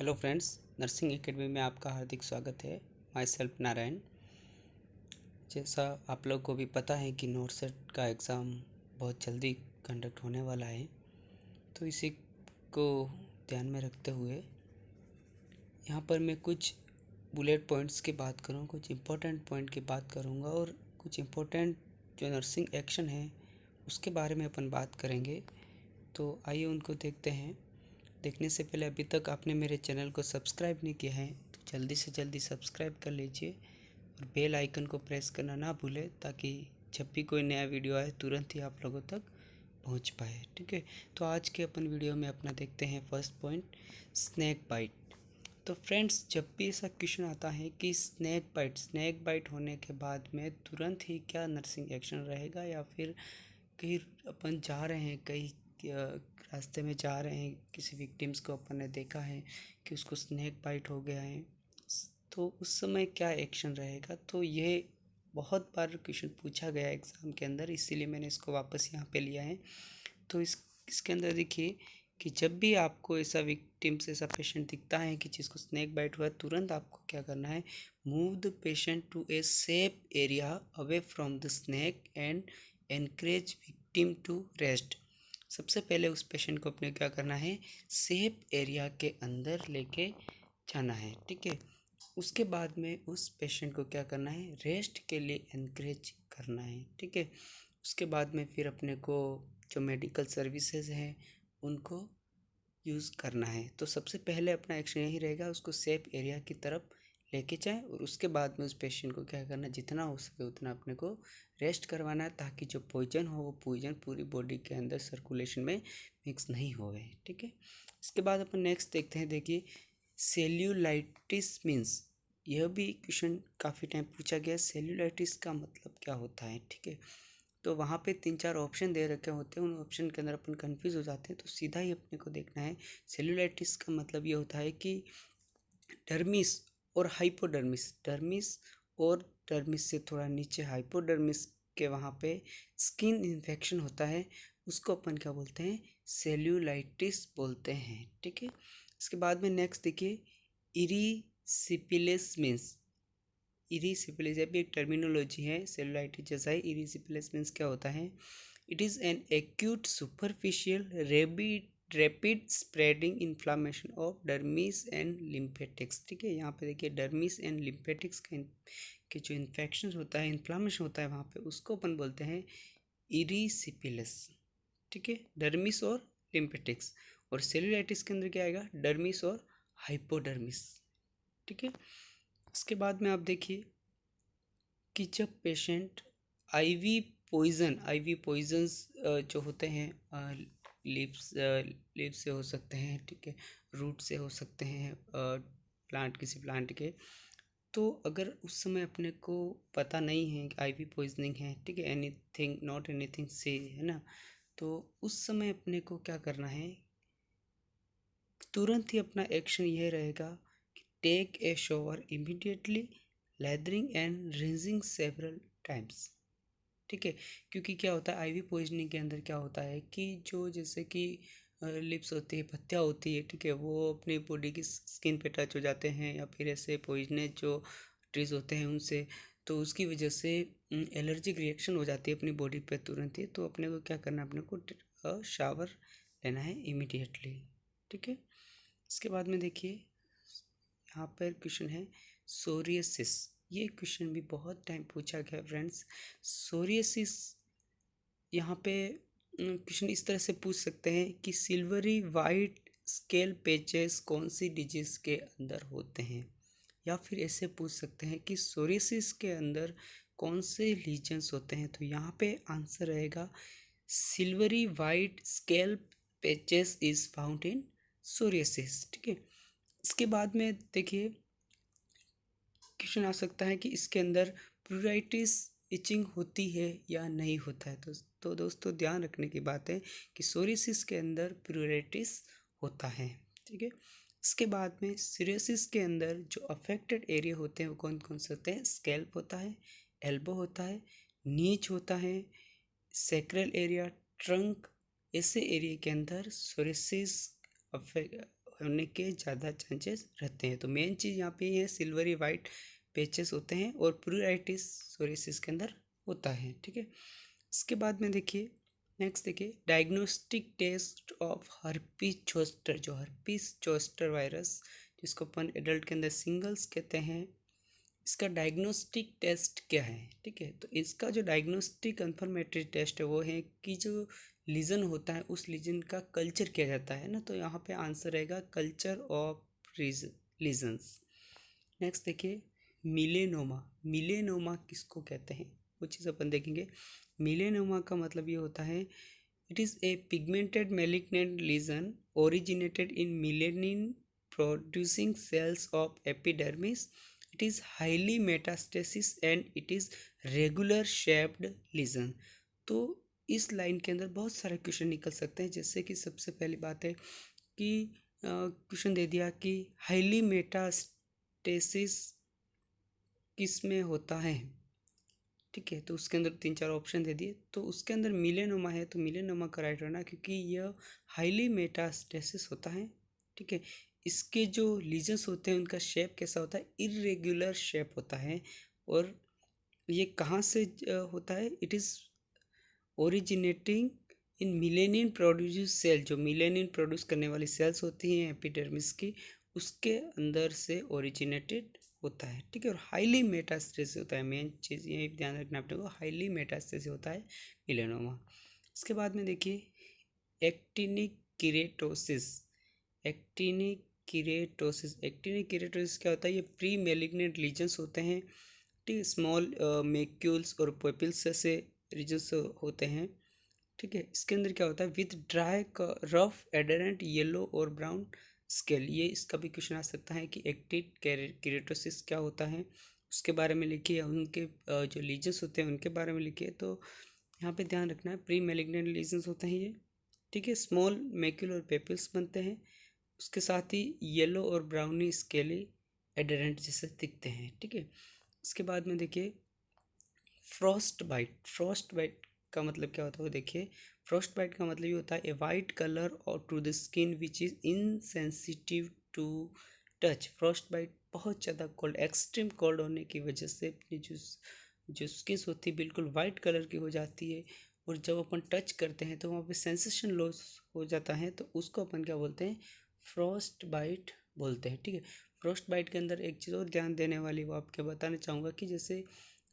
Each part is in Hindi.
हेलो फ्रेंड्स, नर्सिंग एकेडमी में आपका हार्दिक स्वागत है। My self Narayan. जैसा आप लोग को भी पता है कि नोटसेट का एग्ज़ाम बहुत जल्दी कंडक्ट होने वाला है, तो इसी को ध्यान में रखते हुए यहाँ पर मैं कुछ बुलेट पॉइंट्स की बात करूँ, कुछ इम्पोर्टेंट पॉइंट की बात करूँगा और कुछ इम्पोर्टेंट जो नर्सिंग एक्शन है उसके बारे में अपन बात करेंगे। तो आइए उनको देखते हैं। देखने से पहले अभी तक आपने मेरे चैनल को सब्सक्राइब नहीं किया है तो जल्दी से जल्दी सब्सक्राइब कर लीजिए और बेल आइकन को प्रेस करना ना भूलें, ताकि जब भी कोई नया वीडियो आए तुरंत ही आप लोगों तक पहुंच पाए। ठीक है, तो आज के अपन वीडियो में अपना देखते हैं फर्स्ट पॉइंट, स्नैक बाइट। तो फ्रेंड्स, जब भी ऐसा क्वेश्चन आता है कि स्नैक बाइट होने के बाद में तुरंत ही क्या नर्सिंग एक्शन रहेगा, या फिर कहीं अपन जा रहे हैं, कहीं रास्ते में जा रहे हैं, किसी विक्टिम्स को अपन ने देखा है कि उसको स्नैक बाइट हो गया है, तो उस समय क्या एक्शन रहेगा। तो ये बहुत बार क्वेश्चन पूछा गया है एग्ज़ाम के अंदर, इसीलिए मैंने इसको वापस यहाँ पे लिया है। तो इसके अंदर देखिए कि जब भी आपको ऐसा विक्टिम्स, ऐसा पेशेंट दिखता है कि जिसको स्नैक बाइट हुआ है, तुरंत आपको क्या करना है, move the patient to a safe area away from the snake and encourage victim to rest. सबसे पहले उस पेशेंट को अपने क्या करना है, सेफ एरिया के अंदर लेके जाना है। ठीक है, उसके बाद में उस पेशेंट को क्या करना है, रेस्ट के लिए एनकरेज करना है। ठीक है, उसके बाद में फिर अपने को जो मेडिकल सर्विसेज हैं उनको यूज़ करना है। तो सबसे पहले अपना एक्शन यही रहेगा, उसको सेफ एरिया की तरफ लेके जाएं और उसके बाद में उस पेशेंट को क्या करना है, जितना हो सके उतना अपने को रेस्ट करवाना है, ताकि जो पॉइजन हो वो पॉइजन पूरी बॉडी के अंदर सर्कुलेशन में मिक्स नहीं होवे। ठीक है, इसके बाद अपन नेक्स्ट देखते हैं। देखिए, सेल्यूलाइटिस मीन्स, यह भी क्वेश्चन काफ़ी टाइम पूछा गया, सेल्यूलाइटिस का मतलब क्या होता है। ठीक है, तो वहाँ पे 3-4 ऑप्शन दे रखे होते हैं, उन ऑप्शन के अंदर अपन कंफ्यूज हो जाते हैं। तो सीधा ही अपने को देखना है, सेल्यूलाइटिस का मतलब ये होता है कि डर्मिस और हाइपोडर्मिस, डर्मिस और डर्मिस से थोड़ा नीचे हाइपोडर्मिस के वहाँ पे स्किन इन्फेक्शन होता है, उसको अपन क्या बोलते हैं, सेल्यूलाइटिस बोलते हैं। ठीक है, इसके बाद में नेक्स्ट देखिए, इरीसिपिलिस मीन्स, इरीसिपिलिस भी एक टर्मिनोलॉजी है सेलुलाइटिस जैसा ही। इरीसिपिलिस मीन्स क्या होता है, it is an acute superficial rapid spreading inflammation of dermis and lymphatics. ठीक है, यहाँ पे देखिए डर्मिस एंड लिम्फेटिक्स के जो इन्फेक्शन होता है, इन्फ्लामेशन होता है वहाँ पे, उसको अपन बोलते हैं इरीसिपिलिस। ठीक है, डर्मिस और लिम्फेटिक्स। और सेलुलाइटिस के अंदर क्या आएगा, डर्मिस और हाइपोडर्मिस। ठीक है, इसके बाद में आप देखिए कि जब पेशेंट आईवी पॉइजन्स जो होते हैं, लिप्स से हो सकते हैं, ठीक है, रूट से हो सकते हैं, प्लांट, किसी प्लांट के, तो अगर उस समय अपने को पता नहीं है कि आईवी पॉइजनिंग है, ठीक है, एनीथिंग नॉट एनीथिंग से, है ना, तो उस समय अपने को क्या करना है, तुरंत ही अपना एक्शन यह रहेगा कि take a shower immediately, lathering and rinsing several times. ठीक है, क्योंकि क्या होता है आईवी पॉइजनिंग के अंदर क्या होता है कि जो जैसे कि लिप्स होती है, पत्तियाँ होती है, ठीक है, वो अपनी बॉडी की स्किन पे टच हो जाते हैं, या फिर ऐसे पॉइजनस जो ट्रीज होते हैं उनसे, तो उसकी वजह से एलर्जिक रिएक्शन हो जाती है अपनी बॉडी पे तुरंत ही। तो अपने को क्या करना है, अपने को शावर लेना है इमीडिएटली। ठीक है, इसके बाद में देखिए यहाँ पर क्वेश्चन है सोरियासिस। ये क्वेश्चन भी बहुत टाइम पूछा गया फ्रेंड्स। सोरियासिस, यहाँ पे क्वेश्चन इस तरह से पूछ सकते हैं कि सिल्वरी वाइट स्केल पेचेस कौन सी डिजीज के अंदर होते हैं, या फिर ऐसे पूछ सकते हैं कि सोरियासिस के अंदर कौन से लीजन्स होते हैं। तो यहाँ पे आंसर रहेगा silvery white scale patches is found in psoriasis. ठीक है, इसके बाद में देखिए क्वेश्चन आ सकता है कि इसके अंदर प्यूराइटिस इचिंग होती है या नहीं होता है। तो दोस्तों ध्यान रखने की बात है कि सोरियासिस के अंदर प्यूराइटिस होता है। ठीक है, इसके बाद में सोरियासिस के अंदर जो अफेक्टेड एरिया होते हैं वो कौन कौन से होते हैं, स्कैल्प होता है, एल्बो होता है, नीच होता है, सैक्रल एरिया, ट्रंक, ऐसे एरिया के अंदर सोरियासिस होने के ज़्यादा चांसेस रहते हैं। तो मेन चीज़ यहाँ पे ये है, सिल्वरी वाइट पैचेस होते हैं और प्लूराइटिस सोरियासिस के अंदर होता है। ठीक है, इसके बाद में देखिए नेक्स्ट देखिए diagnostic test of herpes zoster. जो हर्पीस जोस्टर वायरस जिसको अपन एडल्ट के अंदर सिंगल्स कहते हैं, इसका डायग्नोस्टिक टेस्ट क्या है। ठीक है, तो इसका जो डायग्नोस्टिक कंफर्मेटरी टेस्ट है वो है कि जो लीजन होता है उस लीजन का कल्चर किया जाता है ना, तो यहाँ पे आंसर रहेगा कल्चर ऑफ लीजन्स। नेक्स्ट देखिए मिलेनोमा। मिलेनोमा किसको कहते हैं वो चीज़ अपन देखेंगे। मिलेनोमा का मतलब ये होता है it is a pigmented malignant lesion originated in melanin producing cells of epidermis. It is highly metastasis and it is regular shaped lesion. तो इस लाइन के अंदर बहुत सारे क्वेश्चन निकल सकते हैं, जैसे कि सबसे पहली बात है कि क्वेश्चन दे दिया कि हाईली मेटास्टेसिस किस में होता है। ठीक है, तो उसके अंदर 3-4 ऑप्शन दे दिए, तो उसके अंदर मिलेनोमा है, तो मिलेनोमा का राइट रहना, क्योंकि यह हाईली मेटास्टेसिस होता है। ठीक है, इसके जो लीजन्स होते हैं उनका शेप कैसा होता है, इरेगुलर शेप होता है। और ये कहाँ से होता है, it is originating in melanin produce cell. जो मिलेनिन प्रोड्यूस करने वाली सेल्स होती हैं एपिडर्मिस की, उसके अंदर से ओरिजिनेटेड होता है। ठीक है, और हाईली मेटास्टेसिस होता है। मेन चीज़ ये ध्यान रखना अपने को, हाईली मेटास्टेसिस होता है मिलेनोमा। इसके बाद में देखिए एक्टिनिक किरेटोसिस। एक्टिनिक किरेटोसिस, एक्टिनिक किरेटोसिस क्या होता है, ये प्री मेलिग्नेंट लीजन्स होते हैं। ठीक, स्मॉल मेक्यूल्स और पेपिल्स से रीजन्स होते हैं। ठीक है, इसके अंदर क्या होता है, विथ ड्राई रफ एडरेंट येलो और ब्राउन स्केल। ये इसका भी क्वेश्चन आ सकता है कि एक्टिव केरेटोसिस क्या होता है, उसके बारे में लिखिए, उनके जो लीजन्स होते हैं उनके बारे में लिखिए। तो यहाँ पे ध्यान रखना है प्री मेलिग्नेंट लीजन्स होते हैं ये। ठीक है, स्मॉल मैक्यूल और पेपिल्स बनते हैं, उसके साथ ही येलो और ब्राउनी स्केली एडरेंट जैसे दिखते हैं। ठीक है, इसके बाद में देखिए फ्रॉस्ट बाइट। फ्रॉस्ट बाइट का मतलब क्या होता है वो देखिए। फ्रॉस्ट बाइट का मतलब ये होता है ए वाइट कलर और to the skin which is insensitive to touch. Frostbite बहुत ज़्यादा कोल्ड, एक्सट्रीम कोल्ड होने की वजह से अपनी जो स्किन होती है बिल्कुल वाइट कलर की हो जाती है, और जब अपन टच करते हैं तो वहाँ पे सेंसेशन लॉस हो जाता है, तो उसको अपन क्या बोलते हैं, फ्रॉस्ट बाइट बोलते हैं। ठीक है, फ्रॉस्ट बाइट के अंदर एक चीज़ और ध्यान देने वाली वो आपके बताना चाहूँगा कि जैसे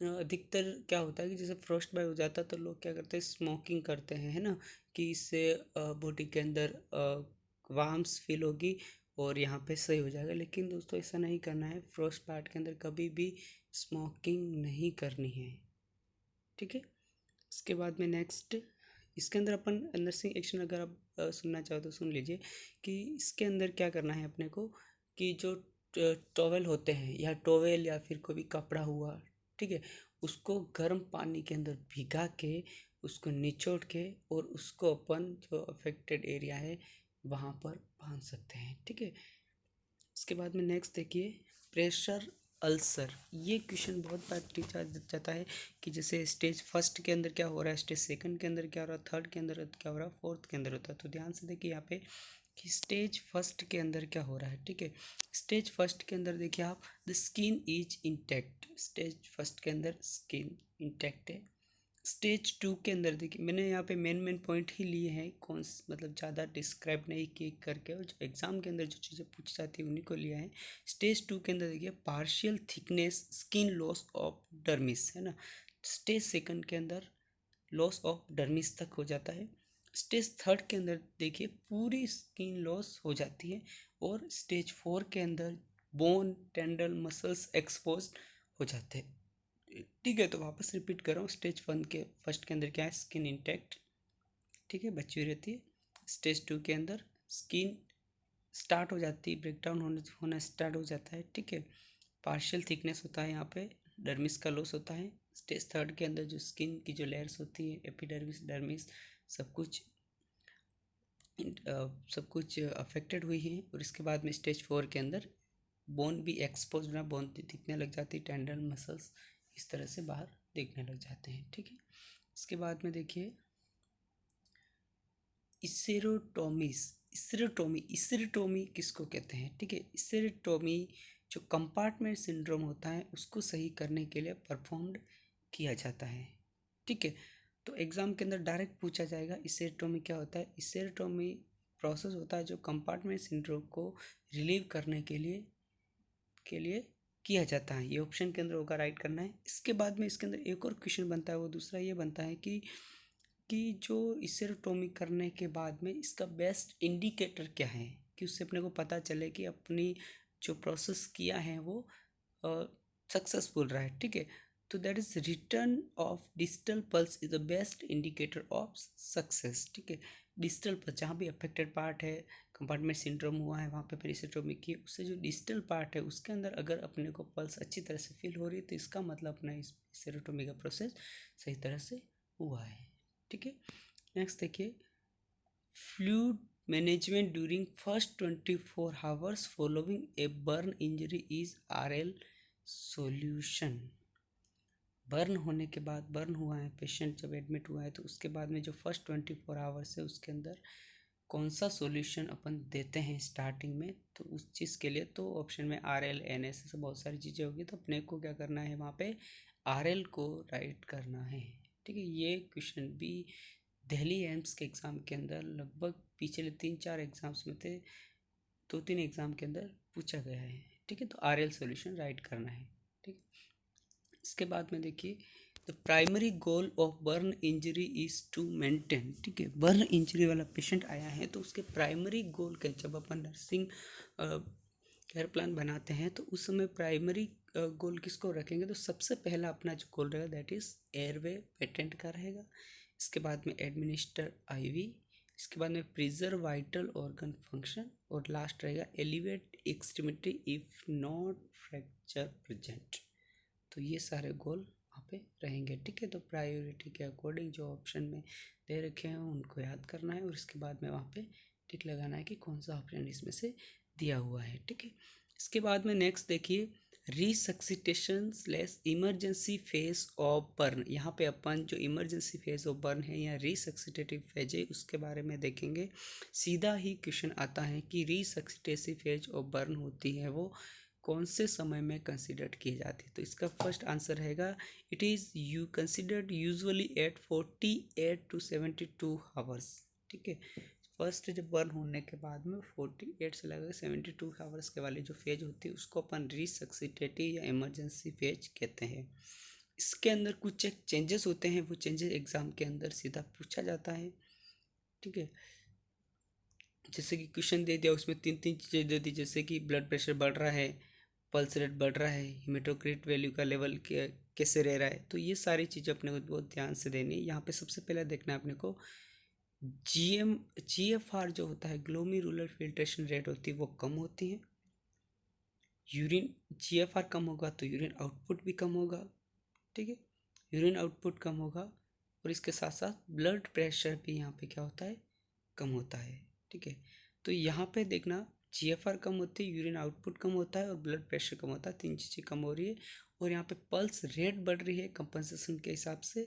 अधिकतर क्या होता है कि जैसे फ्रॉस्ट बाइट हो जाता है तो लोग क्या करते हैं, स्मोकिंग करते हैं, है ना, कि इससे बॉडी के अंदर वार्म्स फील होगी और यहाँ पे सही हो जाएगा। लेकिन दोस्तों ऐसा नहीं करना है, फ्रॉस्ट बाइट के अंदर कभी भी स्मोकिंग नहीं करनी है। ठीक है, इसके बाद में नेक्स्ट इसके अंदर अपन नर्सिंग एक्शन अगर आप सुनना चाहो तो सुन लीजिए कि इसके अंदर क्या करना है अपने को, कि जो टॉवेल होते हैं या टॉवेल या फिर कोई भी कपड़ा हुआ, ठीक है, उसको गर्म पानी के अंदर भिगा के उसको निचोड़ के और उसको अपन जो अफेक्टेड एरिया है वहाँ पर बांध सकते हैं। ठीक है, इसके बाद में नेक्स्ट देखिए प्रेशर अल्सर। ये क्वेश्चन बहुत बार टीचर जाता है कि जैसे स्टेज फर्स्ट के अंदर क्या हो रहा है, स्टेज सेकंड के अंदर क्या हो रहा है, थर्ड के अंदर क्या हो रहा है, फोर्थ के अंदर होता है। तो ध्यान से देखिए यहाँ पे कि स्टेज फर्स्ट के अंदर क्या हो रहा है। ठीक है, स्टेज फर्स्ट के अंदर देखिए आप the skin is intact. Stage first के अंदर स्किन इंटैक्ट है। स्टेज 2 के अंदर देखिए मैंने यहाँ पे मेन पॉइंट ही लिए हैं, मतलब ज़्यादा डिस्क्राइब नहीं किए करके, और जो एग्जाम के अंदर जो चीज़ें पूछी जाती है उन्हीं को लिया है। स्टेज 2 के अंदर देखिए partial thickness skin loss of dermis, है ना। स्टेज सेकंड के अंदर लॉस ऑफ डर्मिस तक हो जाता है। स्टेज थर्ड के अंदर देखिए पूरी स्किन लॉस हो जाती है, और स्टेज 4 के अंदर बोन टेंडल मसल्स एक्सपोज हो जाते हैं। ठीक है, तो वापस रिपीट कर रहा हूँ, स्टेज वन के फर्स्ट के अंदर क्या है, स्किन इंटैक्ट, ठीक है, बची हुई रहती है। स्टेज 2 के अंदर स्किन स्टार्ट हो जाती है, ब्रेकडाउन होना स्टार्ट हो जाता है। ठीक है, पार्शियल थिकनेस होता है, यहाँ पे डर्मिस का लॉस होता है। स्टेज थर्ड के अंदर जो स्किन की जो लेयर्स होती है एपिडर्मिस डर्मिस सब कुछ अफेक्टेड हुई है। और इसके बाद में स्टेज 4 के अंदर बोन भी एक्सपोज ना, बोन दिखने लग जाती है, टेंडन मसल्स इस तरह से बाहर दिखने लग जाते हैं। ठीक है, इसके बाद में देखिए इसेरोटोमिस। स्टेरेटोमी किसको कहते हैं? ठीक है, स्टेरेटोमी जो कंपार्टमेंट सिंड्रोम होता है उसको सही करने के लिए परफॉर्म्ड किया जाता है। ठीक है, तो एग्जाम के अंदर डायरेक्ट पूछा जाएगा स्टेरेटोमी क्या होता है। स्टेरेटोमी प्रोसेस होता है जो कंपार्टमेंट सिंड्रोम को रिलीव करने के लिए किया जाता है। ये ऑप्शन के अंदर होगा, राइट करना है। इसके बाद में इसके अंदर एक और क्वेश्चन बनता है, वो दूसरा ये बनता है कि जो स्टेरेटोमी करने के बाद में इसका बेस्ट इंडिकेटर क्या है, कि उससे अपने को पता चले कि अपनी जो प्रोसेस किया है वो सक्सेसफुल रहा है। ठीक है, तो that is return of digital pulse is the best indicator of success. ठीक है, डिजिटल पल्स जहाँ भी अफेक्टेड पार्ट है, कंपार्टमेंट सिंड्रोम हुआ है वहाँ पे पेरिसेटोमी की, उससे जो डिजिटल पार्ट है उसके अंदर अगर अपने को पल्स अच्छी तरह से फील हो रही है तो इसका मतलब अपना इस स्टेरेटोमी का प्रोसेस सही तरह से हुआ है। ठीक है, नेक्स्ट देखिए, fluid management during first 24 hours following a burn injury is RL solution. Burn होने के बाद, बर्न हुआ है पेशेंट जब एडमिट हुआ है तो उसके बाद में जो फर्स्ट 24 आवर्स है उसके अंदर कौन सा सॉल्यूशन अपन देते हैं स्टार्टिंग में, तो उस चीज़ के लिए तो ऑप्शन में RL NS से बहुत सारी चीज़ें होगी, तो अपने को क्या करना है वहाँ पे RL को राइट करना है। ठीक है, ये क्वेश्चन भी दिल्ली एम्स के एग्ज़ाम के अंदर लगभग पिछले 3-4 एग्ज़ाम्स में थे, 2-3 एग्ज़ाम के अंदर पूछा गया है। ठीक है, तो RL सॉल्यूशन राइट करना है। ठीक है, इसके बाद में देखिए, the primary goal of burn injury is to maintain. ठीक है, बर्न इंजरी वाला पेशेंट आया है तो उसके प्राइमरी गोल के, जब अपन नर्सिंग केयर प्लान बनाते हैं तो उस समय प्राइमरी गोल किसको रखेंगे, तो सबसे पहला अपना जो गोल रहेगा दैट इज एयरवे पेटेंट का रहेगा। इसके बाद में एडमिनिस्टर IV, इसके बाद में प्रिजर्व वाइटल ऑर्गन फंक्शन, और लास्ट रहेगा elevate extremity if not fracture present. तो ये सारे गोल वहाँ पे रहेंगे। ठीक है, तो प्रायोरिटी के अकॉर्डिंग जो ऑप्शन में दे रखे हैं उनको याद करना है और इसके बाद में वहाँ पे टिक लगाना है कि कौन सा ऑप्शन इसमें से दिया हुआ है। ठीक है, इसके बाद में नेक्स्ट देखिए, resuscitation slash emergency phase of burn. यहाँ पे अपन जो इमरजेंसी फेज ऑफ बर्न है या रिसक्सिटेटिव फेज है उसके बारे में देखेंगे। सीधा ही क्वेश्चन आता है कि रिसक्सिटेटिव फेज ऑफ बर्न होती है वो कौन से समय में कंसिडर्ड की जाती है, तो इसका फर्स्ट आंसर रहेगा it is you considered usually at 48 to 72 hours. ठीक है, फर्स्ट जब बर्न होने के बाद में 48 से लगकर 72 आवर्स के वाली जो फेज होती है उसको अपन रिसक्सिटेटिव या इमरजेंसी फेज कहते हैं। इसके अंदर कुछ एक चेंजेस होते हैं, वो चेंजेस एग्जाम के अंदर सीधा पूछा जाता है। ठीक है, जैसे कि क्वेश्चन दे दिया उसमें 3 चीज़ें दे दी, जैसे कि ब्लड प्रेशर बढ़ रहा है, पल्स रेट बढ़ रहा है, हीमेटोक्रिट वैल्यू का लेवल कैसे रह रहा है, तो ये सारी चीज़ें अपने को बहुत ध्यान से देनी है। यहाँ पे सबसे पहले देखना है अपने को GFR जो होता है, ग्लोमेरुलर फिल्ट्रेशन रेट होती है, वो कम होती है। यूरिन GFR कम होगा तो यूरिन आउटपुट भी कम होगा। ठीक है, यूरिन आउटपुट कम होगा और इसके साथ साथ ब्लड प्रेशर भी यहाँ पे क्या होता है, कम होता है। ठीक है, तो यहाँ पे देखना GFR कम होती है, यूरिन आउटपुट कम होता है और ब्लड प्रेशर कम होता है, 3 चीज़ें कम हो रही है। और यहाँ पे पल्स रेट बढ़ रही है कंपनसेशन के हिसाब से,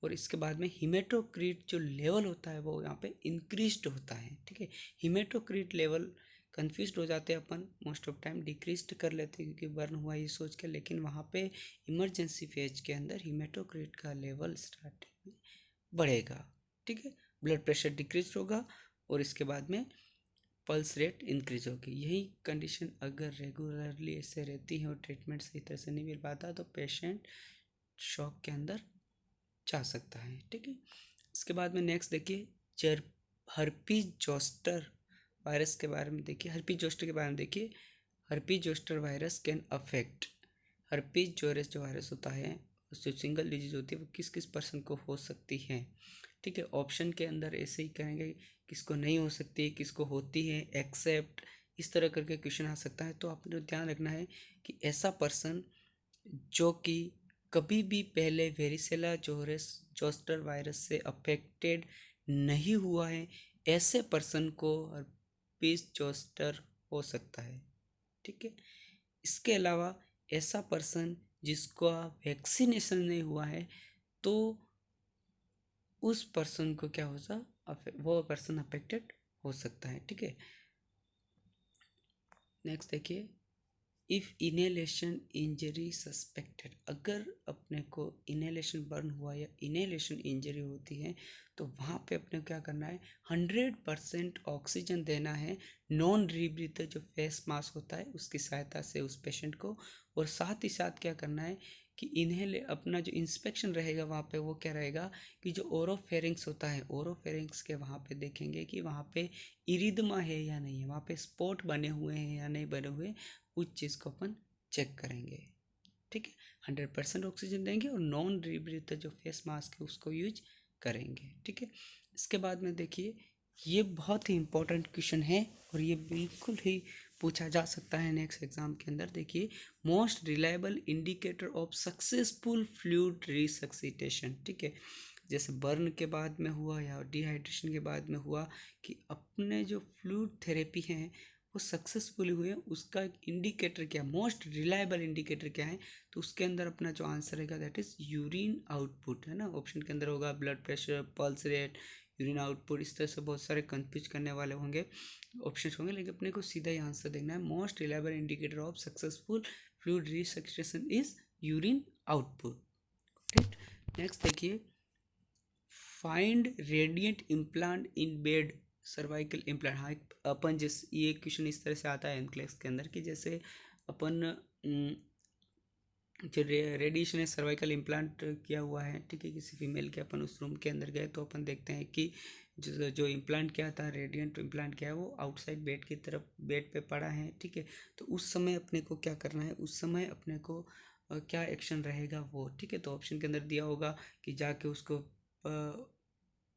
और इसके बाद में हीमेटोक्रिट जो लेवल होता है वो यहाँ पे इंक्रीज्ड होता है। ठीक है, हीमेटोक्रिट लेवल कन्फ्यूज हो जाते हैं अपन, मोस्ट ऑफ टाइम डिक्रीज कर लेते हैं क्योंकि बर्न हुआ ये सोच के, लेकिन वहाँ पे इमरजेंसी फेज के अंदर हीमेटोक्रिट का लेवल स्टार्टिंग में बढ़ेगा। ठीक है, ब्लड प्रेशर डिक्रीज होगा और इसके बाद में पल्स रेट इंक्रीज होगी। यही कंडीशन अगर रेगुलरली ऐसे रहती है और ट्रीटमेंट सही तरह से नहीं मिल पाता तो पेशेंट शॉक के अंदर जा सकता है। ठीक है, इसके बाद में नेक्स्ट देखिए, हर्पीज जोस्टर वायरस के बारे में देखिए। हर्पीज जोस्टर के बारे में देखिए, herpes zoster virus can affect, herpes Jaurès जो वायरस होता है जो सिंगल डिजीज होती है वो किस किस पर्सन को हो सकती है। ठीक है, ऑप्शन के अंदर ऐसे ही करेंगे, किसको नहीं हो सकती, किसको होती है, एक्सेप्ट, इस तरह करके क्वेश्चन आ सकता है। तो आपने ध्यान रखना है कि ऐसा पर्सन जो कि कभी भी पहले वेरिसेला जोस्टर वायरस से अफेक्टेड नहीं हुआ है, ऐसे पर्सन को हर्पीज जोस्टर हो सकता है। ठीक है, इसके अलावा ऐसा पर्सन जिसका वैक्सीनेशन नहीं हुआ है तो उस पर्सन को क्या होगा, वो पर्सन अफेक्टेड हो सकता है। ठीक है, नेक्स्ट देखिए, इफ़ इनहेलेशन इंजरी सस्पेक्टेड, अगर अपने को इनहेलेशन बर्न हुआ या इनहेलेशन इंजरी होती है तो वहाँ पे अपने को क्या करना है, 100% ऑक्सीजन देना है नॉन रीब्रीथर जो फेस मास्क होता है उसकी सहायता से उस पेशेंट को। और साथ ही साथ क्या करना है कि इन्हेल अपना जो इंस्पेक्शन रहेगा वहाँ पे वो क्या रहेगा कि जो ओरोफेरिंक्स होता है, ओरोफेरिंक्स के वहाँ पे देखेंगे कि वहाँ पे इरिदमा है या नहीं है, वहाँ पे स्पॉट बने हुए हैं या नहीं बने हुए, उस चीज़ को अपन चेक करेंगे। ठीक है, 100% ऑक्सीजन देंगे और नॉन रीब्रीथर जो फेस मास्क है उसको यूज करेंगे। ठीक है, इसके बाद में देखिए, ये बहुत ही इम्पोर्टेंट क्वेश्चन है और ये बिल्कुल ही पूछा जा सकता है नेक्स्ट एग्जाम के अंदर। देखिए, most reliable indicator of successful fluid resuscitation. ठीक है, जैसे बर्न के बाद में हुआ या डिहाइड्रेशन के बाद में हुआ कि अपने जो फ्लूइड थेरेपी हैं वो सक्सेसफुली हुए, उसका एक इंडिकेटर क्या, मोस्ट रिलायबल इंडिकेटर क्या है, तो उसके अंदर अपना जो आंसर रहेगा दैट इज यूरिन आउटपुट, है ना। ऑप्शन के अंदर होगा blood pressure, pulse rate, urine output, इस तरह से बहुत सारे कंफ्यूज करने वाले होंगे ऑप्शन होंगे, लेकिन अपने को सीधा ही आंसर देखना है। Most reliable indicator of successful fluid resuscitation is urine output. Right, next देखिए, find radiant implant in bed cervical implant. हाँ, अपन जिस ये क्वेश्चन इस तरह से आता है एनक्लेक्स के अंदर कि जैसे अपन जो रेडिएशन है सर्वाइकल इम्प्लांट किया हुआ है, ठीक है, किसी फीमेल के, अपन उस रूम के अंदर गए तो अपन देखते हैं कि जो इम्प्लांट क्या था, रेडिएंट इम्प्लांट क्या है, वो आउटसाइड बेड की तरफ बेड पे पड़ा है। ठीक है, तो उस समय अपने को क्या करना है, उस समय अपने को क्या एक्शन रहेगा वो। ठीक है, तो ऑप्शन के अंदर दिया होगा कि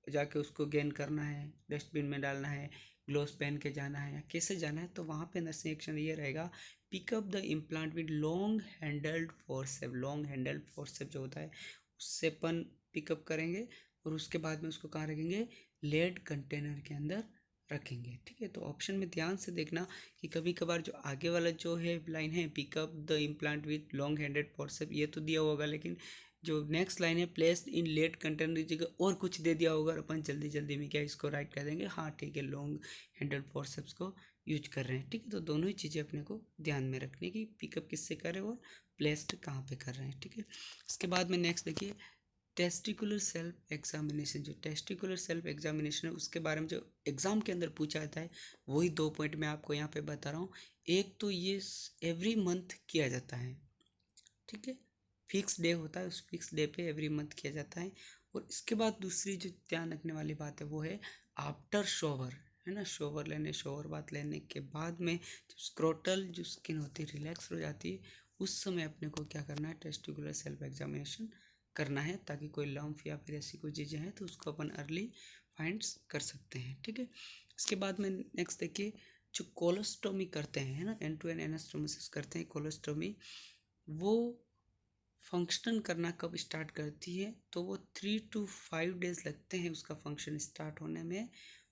जाके उसको गेन करना है, डस्टबिन में डालना है, ग्लोव्स पहन के जाना है या कैसे जाना है। तो वहाँ पे नर्सिंग एक्शन ये रहेगा, pick up the implant with long handled forcep. Long handled forcep जो होता है उससे अपन पिकअप करेंगे और उसके बाद में उसको कहाँ रखेंगे, लेड कंटेनर के अंदर रखेंगे। ठीक है, तो ऑप्शन में ध्यान से देखना कि कभी कभार जो आगे वाला जो है लाइन है, pick up the implant with long handed forcep, ये तो दिया होगा, लेकिन जो नेक्स्ट लाइन है प्लेस्ड इन लेट कंटेनर जगह और कुछ दे दिया होगा, अपन जल्दी जल्दी में क्या इसको राइट कर देंगे, हाँ ठीक है, लॉन्ग हैंडल फोर्सेप्स को यूज कर रहे हैं। ठीक है, तो दोनों ही चीज़ें अपने को ध्यान में रखने की, पिकअप किससे कर रहे हैं और प्लेस्ड कहाँ पे कर रहे हैं। ठीक है, इसके बाद में नेक्स्ट देखिए, टेस्टिकुलर सेल्फ एग्जामिनेशन। जो टेस्टिकुलर सेल्फ एग्जामिनेशन है उसके बारे में जो एग्ज़ाम के अंदर पूछा जाता है वही 2 पॉइंट मैं आपको यहाँ पे बता रहा हूँ। एक तो ये एवरी मंथ किया जाता है, ठीक है, फिक्स डे होता है, उस फिक्स डे पे एवरी मंथ किया जाता है। और इसके बाद दूसरी जो ध्यान रखने वाली बात है वो है आफ्टर शॉवर, है ना, शॉवर बात लेने के बाद में जब स्क्रोटल जो स्किन होती है रिलैक्स हो जाती है, उस समय अपने को क्या करना है, टेस्टिकुलर सेल्फ एग्जामिनेशन करना है, ताकि कोई लम्फ या फिर ऐसी कोई चीज़ें हैं तो उसको अपन अर्ली फाइंड्स कर सकते हैं। ठीक है, इसके बाद में नेक्स्ट देखिए, जो कोलोस्टोमी करते हैं, है ना, एंड टू एंड एनास्टोमोसिस करते हैं कोलोस्टोमी, वो फंक्शन करना कब स्टार्ट करती है, तो वो 3 to 5 डेज लगते हैं उसका फंक्शन स्टार्ट होने में।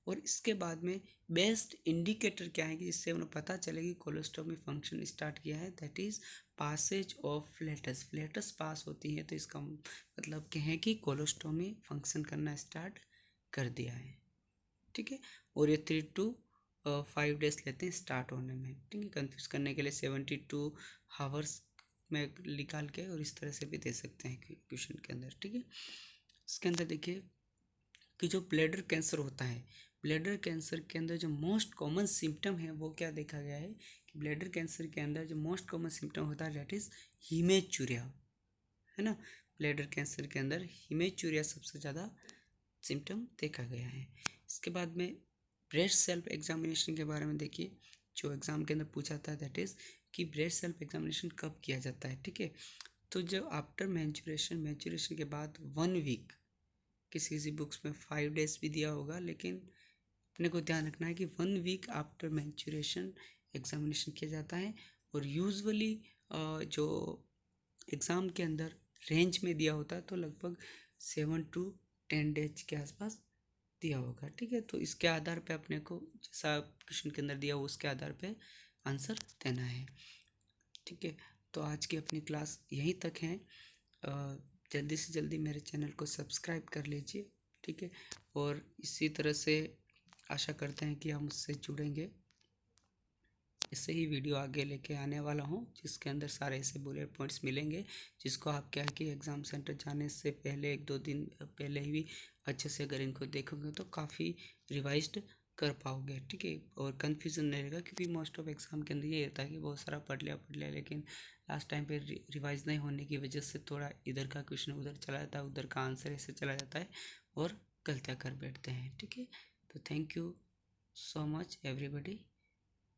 और इसके बाद में बेस्ट इंडिकेटर क्या है कि जिससे उन्हें पता चले कि कोलोस्टोमी फंक्शन स्टार्ट किया है, that is passage of flatus. Flatus pass होती है तो इसका मतलब कहें कि कोलोस्टोमी फंक्शन करना स्टार्ट कर दिया है। ठीक है, और ये 3 to 5 डेज लेते हैं स्टार्ट होने में। ठीक है, कंफ्यूज करने के लिए 72 आवर्स में निकाल के और इस तरह से भी दे सकते हैं क्वेश्चन के अंदर। ठीक है, इसके अंदर देखिए कि जो ब्लैडर कैंसर होता है, ब्लैडर कैंसर के अंदर जो मोस्ट कॉमन सिम्टम है वो क्या देखा गया है कि ब्लैडर कैंसर के अंदर जो मोस्ट कॉमन सिम्टम होता है दैट इज़ हीमेचूरिया, है ना। ब्लैडर कैंसर के अंदर हीमेचूरिया सबसे ज़्यादा सिम्टम देखा गया है। इसके बाद में ब्रेस्ट सेल्फ एग्जामिनेशन के बारे में देखिए, जो एग्ज़ाम के अंदर पूछा था दैट इज़ कि ब्रेस्ट सेल्फ एग्जामिनेशन कब किया जाता है। ठीक है, तो जब आफ्टर मैंचुरेशन के बाद 1 वीक, किसी बुक्स में 5 डेज भी दिया होगा, लेकिन अपने को ध्यान रखना है कि 1 वीक आफ्टर मैंचुरेशन एग्जामिनेशन किया जाता है। और यूजुअली जो एग्ज़ाम के अंदर रेंज में दिया होता है तो लगभग 7 to 10 डेज के आसपास दिया होगा। ठीक है, तो इसके आधार पे अपने को जैसा क्वेश्चन के अंदर दिया हो उसके आधार पे आंसर देना है। ठीक है, तो आज की अपनी क्लास यहीं तक है। जल्दी से जल्दी मेरे चैनल को सब्सक्राइब कर लीजिए। ठीक है, और इसी तरह से आशा करते हैं कि हम उससे जुड़ेंगे। इससे ही वीडियो आगे लेके आने वाला हूँ, जिसके अंदर सारे ऐसे बुलेट पॉइंट्स मिलेंगे जिसको आप क्या कि एग्ज़ाम सेंटर जाने से पहले 1-2 दिन पहले ही भी अच्छे से अगर इनको देखोगे तो काफ़ी रिवाइज्ड कर पाओगे, ठीक है। और कन्फ्यूज़न नहीं रहेगा, क्योंकि मोस्ट ऑफ एग्ज़ाम के अंदर ये रहता है कि बहुत सारा पढ़ लिया लेकिन लास्ट टाइम पे रिवाइज नहीं होने की वजह से थोड़ा इधर का क्वेश्चन उधर चला जाता है, उधर का आंसर ऐसे चला जाता है और गलतियाँ कर बैठते हैं, ठीक है। तो thank you so much everybody.